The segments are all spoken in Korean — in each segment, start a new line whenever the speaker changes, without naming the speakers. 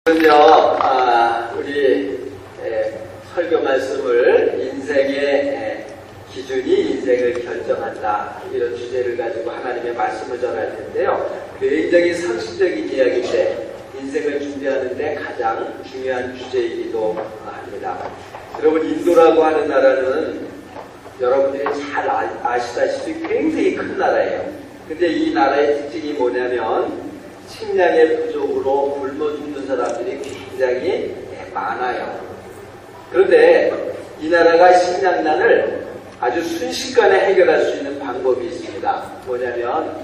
오늘은요, 우리 설교 말씀을 인생의 기준이 인생을 결정한다, 이런 주제를 가지고 하나님의 말씀을 전할 텐데요. 굉장히 상식적인 이야기인데 인생을 준비하는데 가장 중요한 주제이기도 합니다. 여러분, 인도라고 하는 나라는 여러분들이 잘 아시다시피 굉장히 큰 나라예요. 근데 이 나라의 특징이 뭐냐면 식량의 부족으로 굶어 죽는 사람들이 굉장히 많아요. 그런데 이 나라가 식량난을 아주 순식간에 해결할 수 있는 방법이 있습니다. 뭐냐면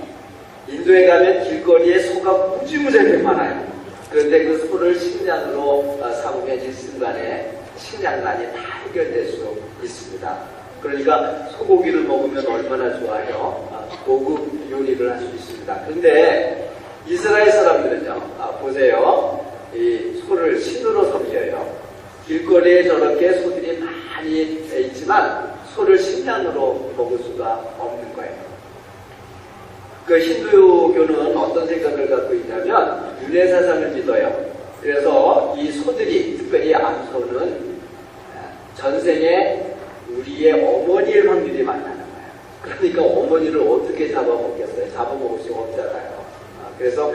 인도에 가면 길거리에 소가 무지무지하게 많아요. 그런데 그 소를 식량으로 삼으면 일순간에 식량난이 다 해결될 수 있습니다. 그러니까 소고기를 먹으면 얼마나 좋아요. 고급 요리를 할 수 있습니다. 그런데 이스라엘 사람들은요, 보세요. 이 소를 신으로 섬겨요. 길거리에 저렇게 소들이 많이 있지만 소를 식량으로 먹을 수가 없는 거예요. 그 힌두교는 어떤 생각을 갖고 있냐면 윤회사상을 믿어요. 그래서 이 소들이, 특별히 암소는 전생에 우리의 어머니일 확률이 많다는 거예요. 그러니까 어머니를 어떻게 잡아먹겠어요? 잡아먹을 수가 없잖아요. 그래서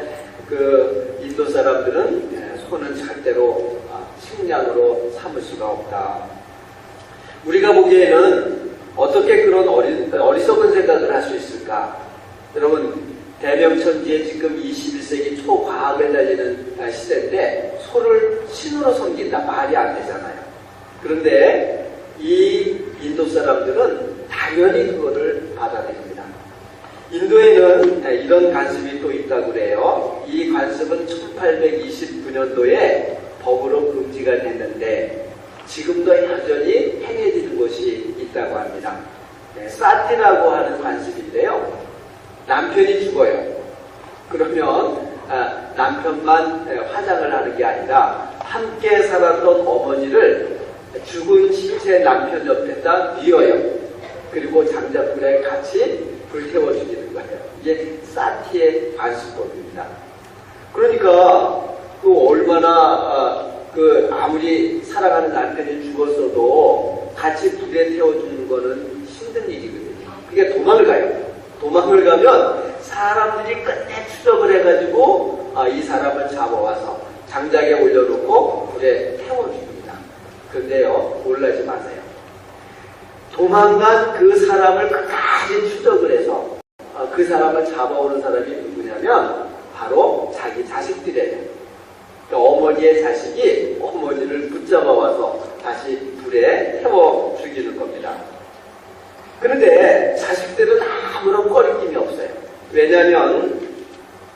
그 인도 사람들은 소는 절대로 식량으로 삼을 수가 없다. 우리가 보기에는 어떻게 그런 어리석은 생각을 할 수 있을까? 여러분, 대명천지에 지금 21세기 초과학을 달리는 시대인데 소를 신으로 섬긴다, 말이 안 되잖아요. 그런데 이 인도 사람들은 당연히 그거를 받아들입니다. 인도에는 이런 관습이 또 있다고 그래요. 이 관습은 1829년도에 법으로 금지가 됐는데 지금도 여전히 행해지는 곳이 있다고 합니다. 사티라고 하는 관습인데요. 남편이 죽어요. 그러면 남편만 화장을 하는 게 아니라 함께 살았던 어머니를 죽은 신체 남편 옆에다 뉘어요. 그리고 장작불에 같이 불태워 죽이는 거예요. 이게 사티의 관습법입니다. 그러니까 그 얼마나 아무리 사랑하는 남편이 죽었어도 같이 불에 태워주는 거는 힘든 일이거든요. 그게 도망을 가요. 도망을 가면 사람들이 끝내 추적을 해가지고 이 사람을 잡아와서 장작에 올려놓고 불에 태워줍니다. 그런데요, 놀라지 마세요. 도망간 그 사람을 끝까지 추적을 해서 그 사람을 잡아오는 사람이 누구냐면 바로 자기 자식들이에요. 그러니까 어머니의 자식이 어머니를 붙잡아와서 다시 불에 태워 죽이는 겁니다. 그런데 자식들은 아무런 꺼리낌이 없어요. 왜냐하면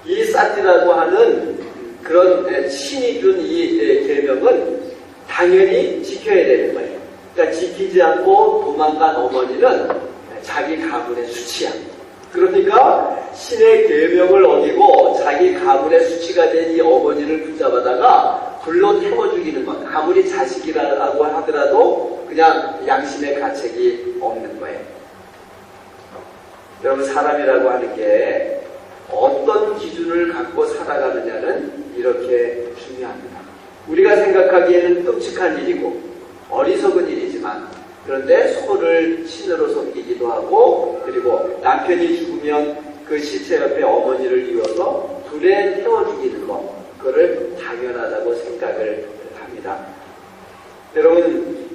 이 사티라고 하는 그런 신이 준 이 계명은 당연히 지켜야 되는 거예요. 그러니까 지키지 않고 도망간 어머니는 자기 가문의 수치야. 그러니까 신의 계명을 어기고 자기 가문의 수치가 된 이 어머니를 붙잡아다가 불로 태워 죽이는 것. 아무리 자식이라고 하더라도 그냥 양심의 가책이 없는 거예요. 여러분, 사람이라고 하는 게 어떤 기준을 갖고 살아가느냐는 이렇게 중요합니다. 우리가 생각하기에는 끔찍한 일이고 어리석은 일이지만, 그런데 소를 신으로 섬기기도 하고, 그리고 남편이 죽으면 그 시체 옆에 어머니를 이어서 불에 태워 죽이는 것, 그거를 당연하다고 생각을 합니다. 여러분,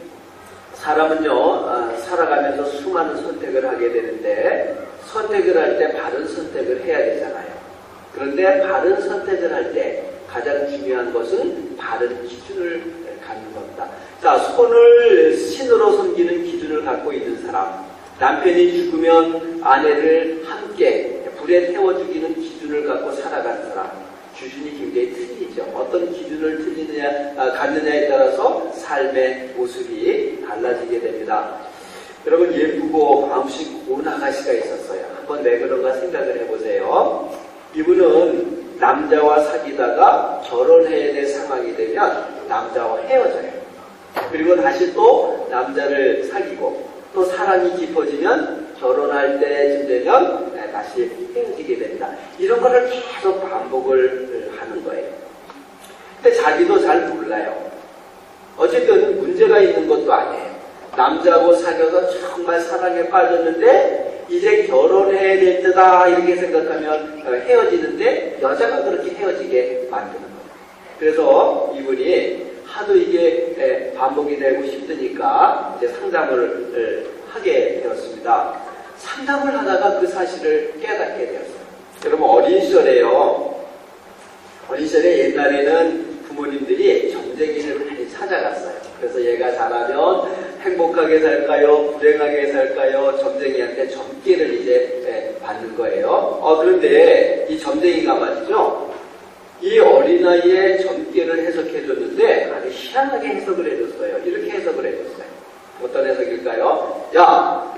사람은요, 살아가면서 수많은 선택을 하게 되는데 선택을 할 때 바른 선택을 해야 되잖아요. 그런데 바른 선택을 할 때 가장 중요한 것은 바른 기준을 갖는 겁니다. 자, 손을 신으로 섬기는 기준을 갖고 있는 사람, 남편이 죽으면 아내를 함께 불에 태워 죽이는 기준을 갖고 살아가는 사람, 기준이 굉장히 틀리죠. 어떤 기준을 갖느냐에 따라서 삶의 모습이 달라지게 됩니다. 여러분, 예쁘고 마음씨 고운 아가씨가 있었어요. 한번 왜 그런가 생각을 해보세요. 이분은 남자와 사귀다가 결혼해야 될 상황이 되면 남자와 헤어져요. 그리고 다시 또 남자를 사귀고 또 사랑이 깊어지면 결혼할 때쯤 되면 다시 헤어지게 됩니다. 이런 거를 계속 반복을 하는 거예요. 근데 자기도 잘 몰라요. 어쨌든 문제가 있는 것도 아니에요. 남자하고 사귀어서 정말 사랑에 빠졌는데 이제 결혼해야 될 때다 이렇게 생각하면 헤어지는데 여자가 그렇게 헤어지게 만드는 거예요. 그래서 이분이 하도 이게 반복이 되고 힘드니까 이제 상담을 하게 되었습니다. 상담을 하다가 그 사실을 깨닫게 되었어요. 여러분 어린 시절에요. 어린 시절에 옛날에는 부모님들이 점쟁이를 많이 찾아갔어요. 그래서 얘가 자라면 행복하게 살까요? 불행하게 살까요? 점쟁이한테 점괘를 이제 받는 거예요. 그런데 이 점쟁이가 말이죠. 이 어린아이의 점괘를 해석해줬는데 아주 희한하게 해석을 해줬어요. 이렇게 해석을 해줬어요. 어떤 해석일까요? 야,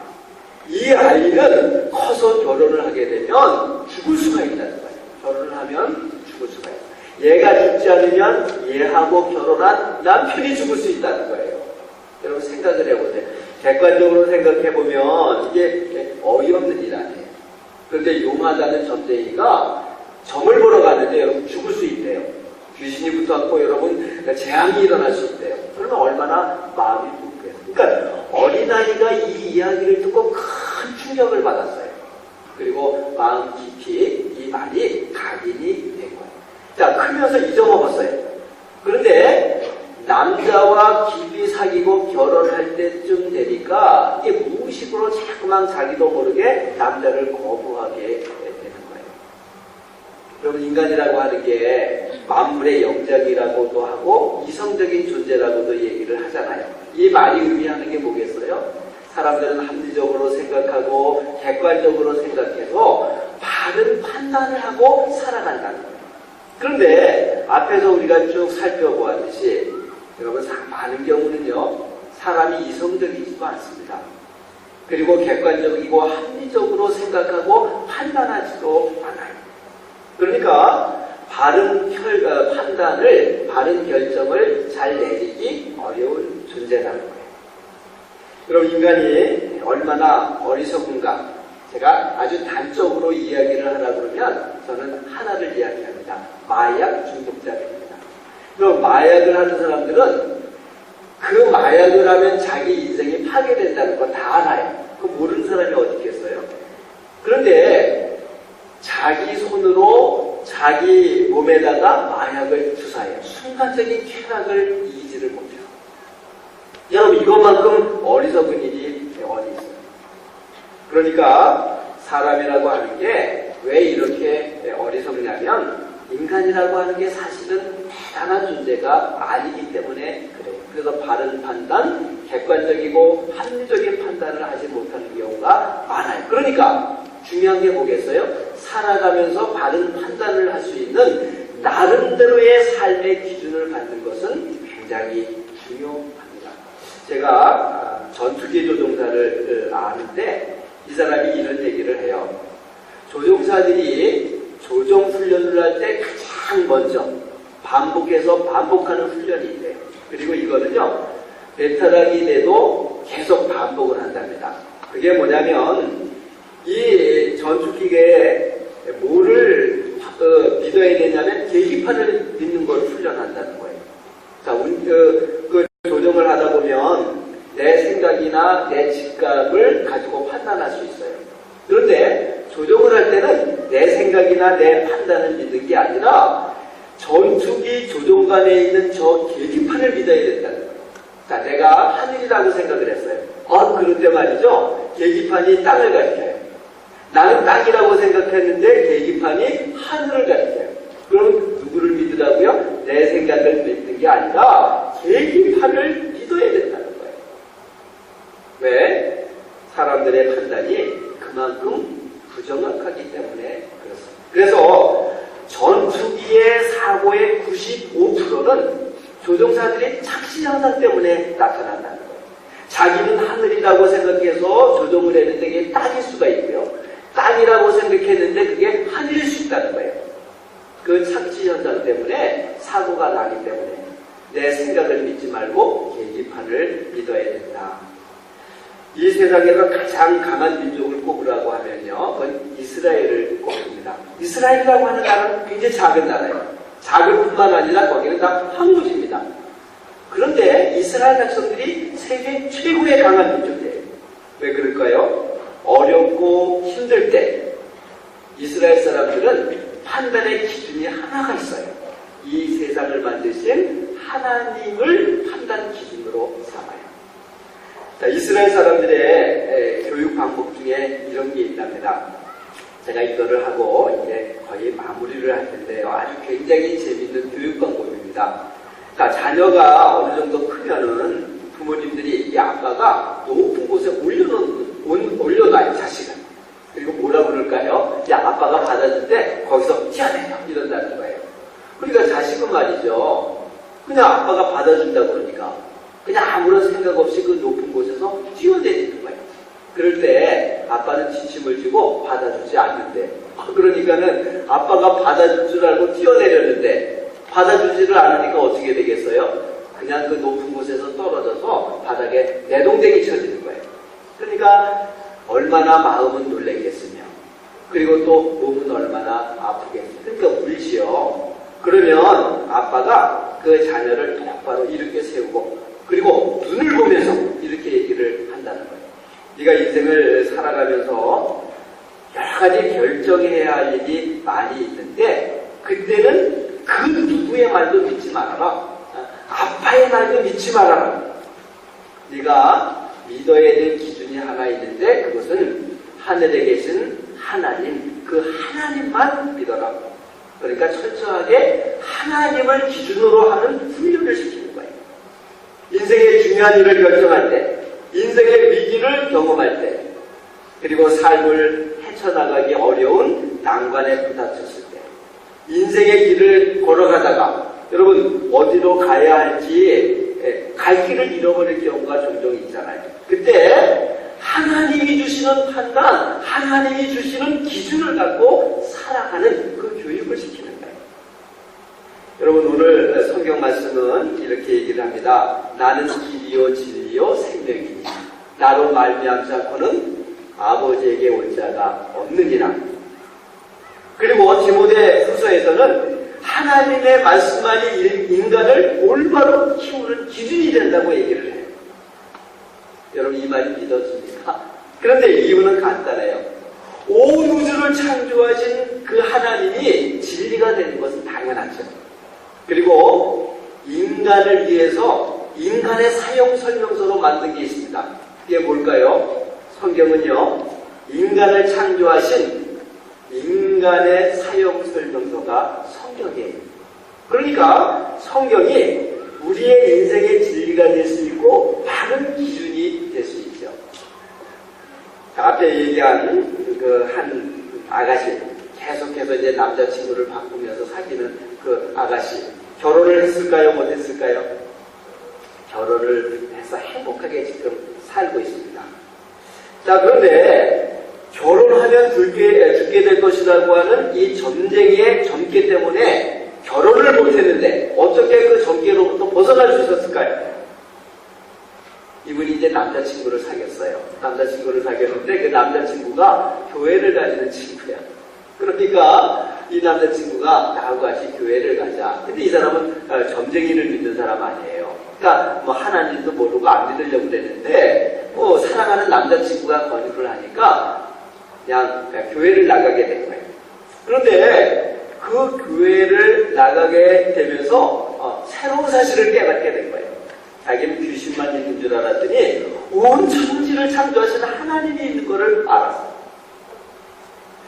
이 아이는 커서 결혼을 하게 되면 죽을 수가 있다는 거예요. 결혼을 하면 죽을 수가 있어요. 얘가 죽지 않으면 얘하고 결혼한 남편이 죽을 수 있다는 거예요. 여러분 생각을 해보세요. 객관적으로 생각해보면 이게 어이없는 일 아니에요. 그런데 용하다는 점쟁이가 점을 보러 가는데 여러분 죽을 수 있대요. 귀신이 붙어갖고 여러분 재앙이 일어날 수 있대요. 그러면 얼마나 마음이 무겁겠어요. 그러니까 어린아이가 이 이야기를 듣고 큰 충격을 받았어요. 그리고 마음 깊이 이 말이 각인이 된 거예요. 자, 크면서 잊어먹었어요. 그런데 남자와 깊이 사귀고 결혼할 때쯤 되니까 이게 무의식으로 자꾸만 자기도 모르게 남자를 거부하게 되는 거예요. 여러분 인간이라고 하는 게 만물의 영장이라고도 하고 이성적인 존재라고도 얘기를 하잖아요. 이 말이 의미하는 게 뭐겠어요? 사람들은 합리적으로 생각하고 객관적으로 생각해서 바른 판단을 하고 살아간다는 거예요. 그런데 앞에서 우리가 쭉 살펴보았듯이 여러분 많은 경우는요 사람이 이성적이지도 않습니다. 그리고 객관적이고 합리적으로 생각하고 판단하지도 않아요. 그러니까 바른 판단을 바른 결정을 잘 내리기 어려운 존재라는 거예요. 그럼 인간이 얼마나 어리석은가 제가 아주 단적으로 이야기를 하라고 그러면 저는 하나를 이야기합니다. 마약 중독자입니다. 그럼 마약을 하는 사람들은 그 마약을 하면 자기 인생이 파괴된다는 거 다 알아요. 그거 모르는 사람이 어디 있겠어요? 그런데 자기 손으로 자기 몸에다가 마약을 주사해요. 순간적인 쾌락을 이기지를 못해요. 여러분 이것만큼 어리석은 일이 어디 있어요? 그러니까 사람이라고 하는 게 왜 이렇게 어리석냐면 인간이라고 하는 게 사실은 대단한 존재가 아니기 때문에 그래요. 그래서 바른 판단, 객관적이고 합리적인 판단을 하지 못하는 경우가 많아요. 그러니까 중요한 게 뭐겠어요? 살아가면서 바른 판단을 할 수 있는 나름대로의 삶의 기준을 갖는 것은 굉장히 중요합니다. 제가 전투기 조종사를 아는데 이 사람이 이런 얘기를 해요. 조종사들이 조종 훈련을 할 때 가장 먼저 반복하는 훈련이 있대요. 그리고 이거는요 베테랑이 돼도 계속 반복을 한답니다. 그게 뭐냐면 이 전투기에 뭐를 믿어야 되냐면 계기판을 믿는 걸 훈련한다는 거예요. 자, 그 조종을 하다 보면 내 생각이나 내 직감을 가지고 판단할 수 있어요. 그런데 조종을 할 때는 내 생각이나 내 판단을 믿는 게 아니라 전투기 조종관에 있는 저 계기판을 믿어야 된다는 거예요. 자, 내가 하늘이라고 생각을 했어요. 그런데 말이죠. 계기판이 땅을 가리켜요. 나는 땅이라고 생각했는데 계기판이 하늘을 가리켜요. 그럼 누구를 믿으라고요? 내 생각을 믿는 게 아니라 계기판을 믿어야 된다는 거예요. 왜? 사람들의 판단이 그만큼 부정확하기 때문에 그렇습니다. 그래서 전투기의 사고의 95%는 조종사들의 착시 현상 때문에 나타난다는 거예요. 자기는 하늘이라고 생각해서 조종을 했는데 그게 땅일 수가 있고요. 땅이라고 생각했는데 그게 하늘일 수 있다는 거예요. 그 착시 현상 때문에 사고가 나기 때문에 내 생각을 믿지 말고 계기판을 믿어야 된다. 이 세상에서 가장 강한 민족을 꼽으라고 하면요, 그건 이스라엘을 꼽습니다. 이스라엘이라고 하는 나라는 굉장히 작은 나라예요. 작을 뿐만 아니라 거기는 다 황무지입니다. 그런데 이스라엘 백성들이 세계 최고의 강한 민족이에요. 왜 그럴까요? 어렵고 힘들 때 이스라엘 사람들은 판단의 기준이 하나가 있어요. 이 세상을 만드신 하나님을 판단 기준으로 삼아요. 자, 이스라엘 사람들의 교육 방법 중에 이런 게 있답니다. 제가 이거를 하고 이제 거의 마무리를 할 텐데요. 아주 굉장히 재밌는 교육 방법입니다. 그러니까 자녀가 어느 정도 크면은 부모님들이 이 아빠가 높은 곳에 올려놔요, 자식을. 그리고 뭐라 그럴까요? 야, 아빠가 받아줄 때 거기서 뛰어내려 이런다는 거예요. 그러니까 자식은 말이죠. 그냥 아빠가 받아준다고 그러니까 그냥 아무런 생각 없이 그 높은 곳에서 뛰어내리는 거예요. 그럴 때 아빠는 지침을 주고 받아주지 않는데, 그러니까는 아빠가 받아줄 줄 알고 뛰어내렸는데 받아주지를 않으니까 어떻게 되겠어요? 그냥 그 높은 곳에서 떨어져서 바닥에 내동댕이 쳐지는 거예요. 그러니까 얼마나 마음은 놀라겠으며, 그리고 또 몸은 얼마나 아프겠어요. 그러니까 울지요. 그러면 아빠가 그 자녀를 똑바로 이렇게 세우고, 그리고 눈을 보면서 이렇게 얘기를 한다는 거예요. 네가 인생을 살아가면서 여러 가지 결정해야 할 일이 많이 있는데, 그때는 그 누구의 말도 믿지 말아라. 아빠의 말도 믿지 말아라. 네가 믿어야 될 기준이 하나 있는데, 그것은 하늘에 계신 하나님, 그 하나님만 믿어라. 그러니까 철저하게 하나님을 기준으로 하는 훈련을 시키는 거예요. 인생의 중요한 일을 결정할 때, 인생의 위기를 경험할 때, 그리고 삶을 헤쳐나가기 어려운 난관에 부닥쳤을 때, 인생의 길을 걸어가다가 여러분 어디로 가야 할지 갈 길을 잃어버릴 경우가 종종 있잖아요. 그때 하나님이 주시는 판단, 하나님이 주시는 기준을 갖고 살아가는 그 교육을 시키는 거예요. 여러분 오늘 성경 말씀은 이렇게 얘기를 합니다. 나는 길이요 진리요 생명이니 나로 말미암지 않고는 아버지에게 올 자가 없느니라. 그리고 디모데 후서에서는 하나님의 말씀만이 인간을 올바로 키우는 기준이 된다고 얘기를 해요. 여러분 이 말이 믿어집니까? 그런데 이유는 간단해요. 온 우주를 창조하신 그 하나님이 진리가 되는 것은 당연하죠. 그리고 인간을 위해서 인간의 사용 설명서로 만든 게 있습니다. 이게 뭘까요? 성경은요, 인간을 창조하신 인간의 사용 설명서가 성경이에요. 그러니까 성경이 우리의 인생의 진리가 될 수 있고 바른 기준이 될 수 있죠. 자, 앞에 얘기한 그 한 아가씨, 계속해서 이제 남자친구를 바꾸면서 사귀는 그 아가씨, 결혼을 했을까요? 못했을까요? 결혼을 해서 행복하게 지금 살고 있습니다. 자, 그런데 결혼하면 죽게 될 것이라고 하는 이 점쟁이의 점괘 때문에 결혼을 못했는데 어떻게 그 점괘로부터 벗어날 수 있었을까요? 이분이 이제 남자친구를 사귀었어요. 남자친구를 사귀었는데 그 남자친구가 교회를 다니는 친구야. 그러니까 이 남자친구가 나하고 같이 교회를 가자. 근데 이 사람은 점쟁이를 믿는 사람 아니에요. 그러니까 뭐 하나님도 모르고 안 믿으려고 그랬는데 뭐 사랑하는 남자친구가 권유를 하니까 그냥 교회를 나가게 된 거예요. 그런데 그 교회를 나가게 되면서 새로운 사실을 깨닫게 된 거예요. 자기는 귀신만 있는 줄 알았더니 온 천지를 창조하신 하나님이 있는 것을 알았어요.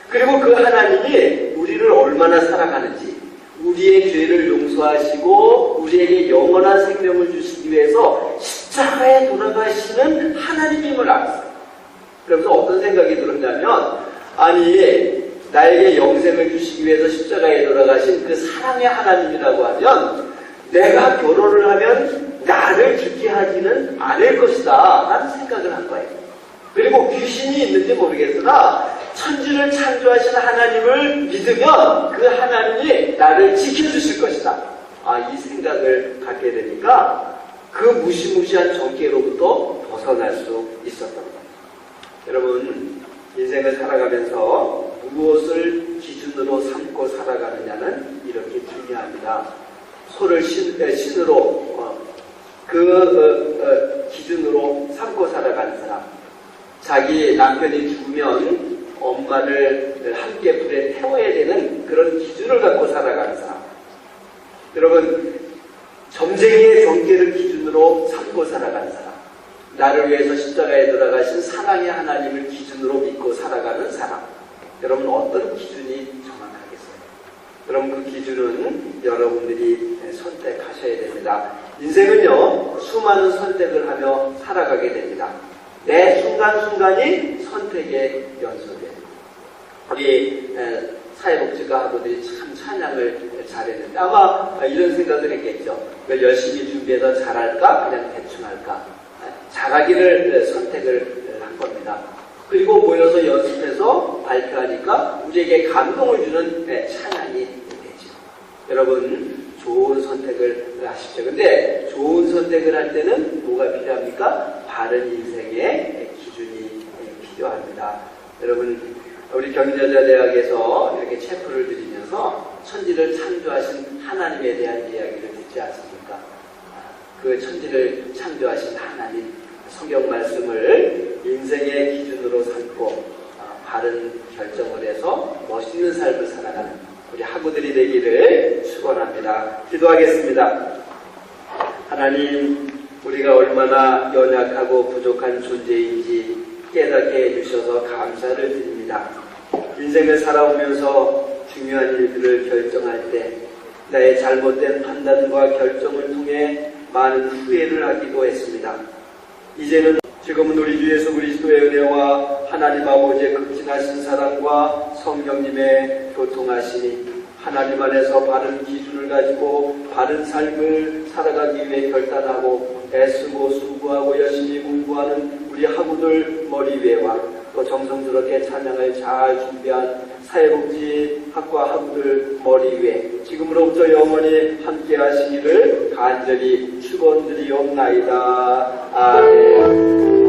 그리고 그 하나님이 우리를 얼마나 사랑하는지, 우리의 죄를 용서하시고 우리에게 영원한 생명을 주시기 위해서 십자가에 돌아가시는 하나님임을 알았어요. 그래서 어떤 생각이 들었냐면, 아니 나에게 영생을 주시기 위해서 십자가에 돌아가신 그 사랑의 하나님이라고 하면 내가 결혼을 하면 나를 죽게 하지는 않을 것이다 라는 생각을 한 거예요. 그리고 귀신이 있는지 모르겠으나 천지를 창조하신 하나님을 믿으면 그 하나님이 나를 지켜주실 것이다. 이 생각을 갖게 되니까 그 무시무시한 정죄로부터 벗어날 수 있었던 거예요. 여러분, 인생을 살아가면서 무엇을 기준으로 삼고 살아가느냐는 이렇게 중요합니다. 중요합니다. 소를 신으로 기준으로 삼고 살아가는 사람, 자기 남편이 죽으면 엄마를 함께 불에 태워야 되는 그런 기준을 갖고 살아가는 사람, 여러분 점쟁이의 종기를 기준으로 삼고 살아가는 사람, 나를 위해서 십자가에 돌아가신 사랑의 하나님을 기준으로 믿고 살아가는 사람, 여러분 어떤 기준이 정확하겠어요? 여러분 그 기준은 여러분들이 선택하셔야 됩니다. 인생은요 수많은 선택을 하며 살아가게 됩니다. 매 순간순간이 선택의 연속이에요. 우리 사회복지과 학우들이 참 찬양을 잘했는데 아마 이런 생각을 했겠죠. 열심히 준비해서 잘할까? 그냥 대충 할까? 잘하기를 선택을 한 겁니다. 그리고 모여서 연습해서 발표하니까 우리에게 감동을 주는 찬양이 되죠. 여러분 좋은 선택을 하십시오. 근데 좋은 선택을 할 때는 뭐가 필요합니까? 바른 인생의 기준이 필요합니다. 여러분 우리 경제자대학에서 이렇게 체프를 드리면서 천지를 창조하신 하나님에 대한 이야기를 듣지 않습니까? 그 천지를 창조하신 하나님 성경 말씀을 인생의 기준으로 삼고 바른 결정을 해서 멋있는 삶을 살아가는 우리 학우들이 되기를 축원합니다. 기도하겠습니다. 하나님, 우리가 얼마나 연약하고 부족한 존재인지 깨닫게 해주셔서 감사를 드립니다. 인생을 살아오면서 중요한 일들을 결정할 때 나의 잘못된 판단과 결정을 통해 많은 후회를 하기도 했습니다. 이제는 지금은 우리 주 예수 그리스도의 은혜와 하나님 아버지의 극진하신 사랑과 성령님의 교통하심이 하나님 안에서 바른 기준을 가지고 바른 삶을 살아가기 위해 결단하고 애쓰고 수고하고 열심히 공부하는 우리 학우들 머리 위에와 또 정성스럽게 찬양을 잘 준비한 사회복지학과 학우들 머리 위에 지금으로부터 영원히 함께 하시기를 간절히 축원드리옵나이다. 아멘.